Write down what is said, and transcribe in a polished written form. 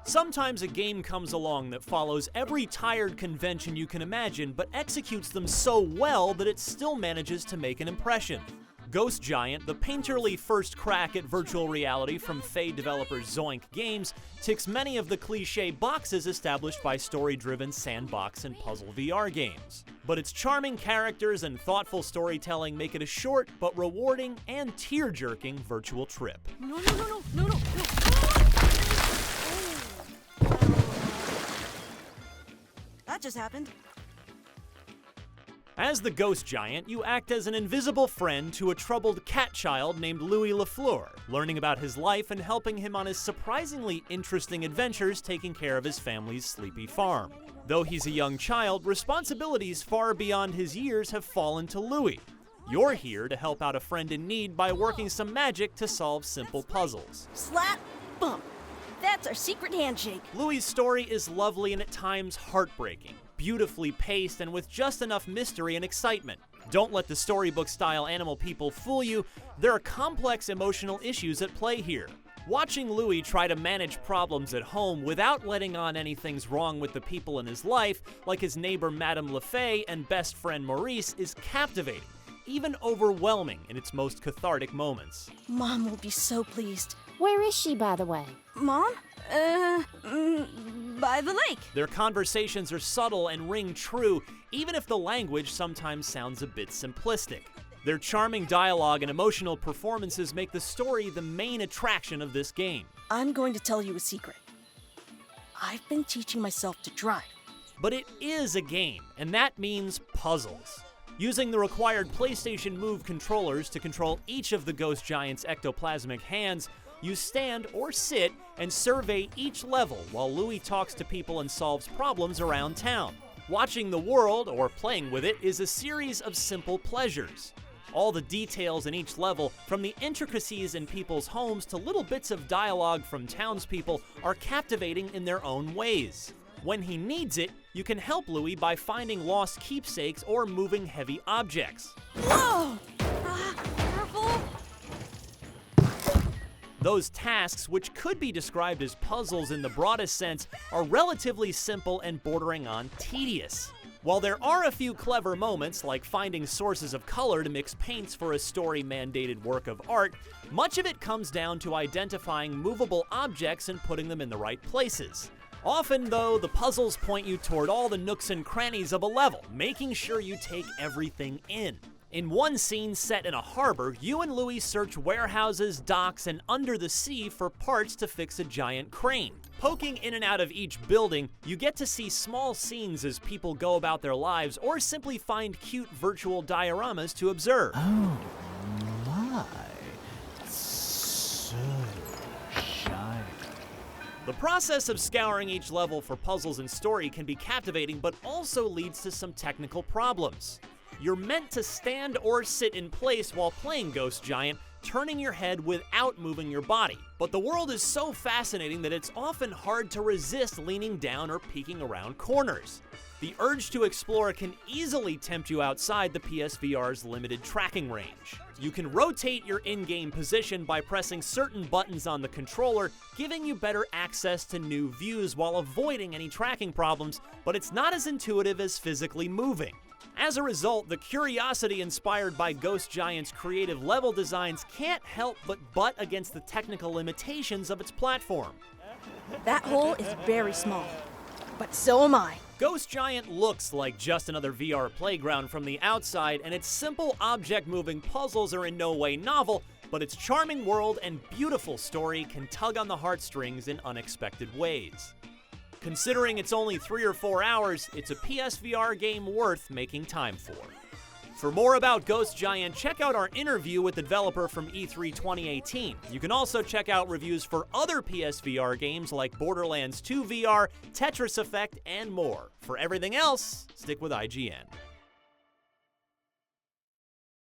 Sometimes a game comes along that follows every tired convention you can imagine, but executes them so well that it still manages to make an impression. Ghost Giant, the painterly first crack at virtual reality from Fey developers Zoink Games, ticks many of the cliché boxes established by story-driven sandbox and puzzle VR games. But its charming characters and thoughtful storytelling make it a short but rewarding and tear-jerking virtual trip. No. That just happened. As the Ghost Giant, you act as an invisible friend to a troubled cat child named Louis Lafleur, learning about his life and helping him on his surprisingly interesting adventures taking care of his family's sleepy farm. Though he's a young child, responsibilities far beyond his years have fallen to Louis. You're here to help out a friend in need by working some magic to solve simple puzzles. Slap, bump. That's our secret handshake. Louis' story is lovely and at times heartbreaking, beautifully paced and with just enough mystery and excitement. Don't let the storybook-style animal people fool you. There are complex emotional issues at play here. Watching Louis try to manage problems at home without letting on anything's wrong with the people in his life, like his neighbor Madame LeFay and best friend Maurice, is captivating, even overwhelming in its most cathartic moments. Mom will be so pleased. Where is she, by the way? Mom? By the lake. Their conversations are subtle and ring true, even if the language sometimes sounds a bit simplistic. Their charming dialogue and emotional performances make the story the main attraction of this game. I'm going to tell you a secret. I've been teaching myself to drive. But it is a game, and that means puzzles. Using the required PlayStation Move controllers to control each of the Ghost Giant's ectoplasmic hands, you stand or sit and survey each level while Louis talks to people and solves problems around town. Watching the world, or playing with it, is a series of simple pleasures. All the details in each level, from the intricacies in people's homes to little bits of dialogue from townspeople, are captivating in their own ways. When he needs it, you can help Louis by finding lost keepsakes or moving heavy objects. Whoa! Careful! Those tasks, which could be described as puzzles in the broadest sense, are relatively simple and bordering on tedious. While there are a few clever moments, like finding sources of color to mix paints for a story-mandated work of art, much of it comes down to identifying movable objects and putting them in the right places. Often, though, the puzzles point you toward all the nooks and crannies of a level, making sure you take everything in. In one scene set in a harbor, you and Louis search warehouses, docks, and under the sea for parts to fix a giant crane. Poking in and out of each building, you get to see small scenes as people go about their lives or simply find cute virtual dioramas to observe. Oh my, so shiny. The process of scouring each level for puzzles and story can be captivating, but also leads to some technical problems. You're meant to stand or sit in place while playing Ghost Giant, turning your head without moving your body. But the world is so fascinating that it's often hard to resist leaning down or peeking around corners. The urge to explore can easily tempt you outside the PSVR's limited tracking range. You can rotate your in-game position by pressing certain buttons on the controller, giving you better access to new views while avoiding any tracking problems, but it's not as intuitive as physically moving. As a result, the curiosity inspired by Ghost Giant's creative level designs can't help but butt against the technical limitations of its platform. That hole is very small, but so am I. Ghost Giant looks like just another VR playground from the outside, and its simple object-moving puzzles are in no way novel, but its charming world and beautiful story can tug on the heartstrings in unexpected ways. Considering it's only 3 or 4 hours, it's a PSVR game worth making time for. For more about Ghost Giant, check out our interview with the developer from E3 2018. You can also check out reviews for other PSVR games like Borderlands 2 VR, Tetris Effect, and more. For everything else, stick with IGN.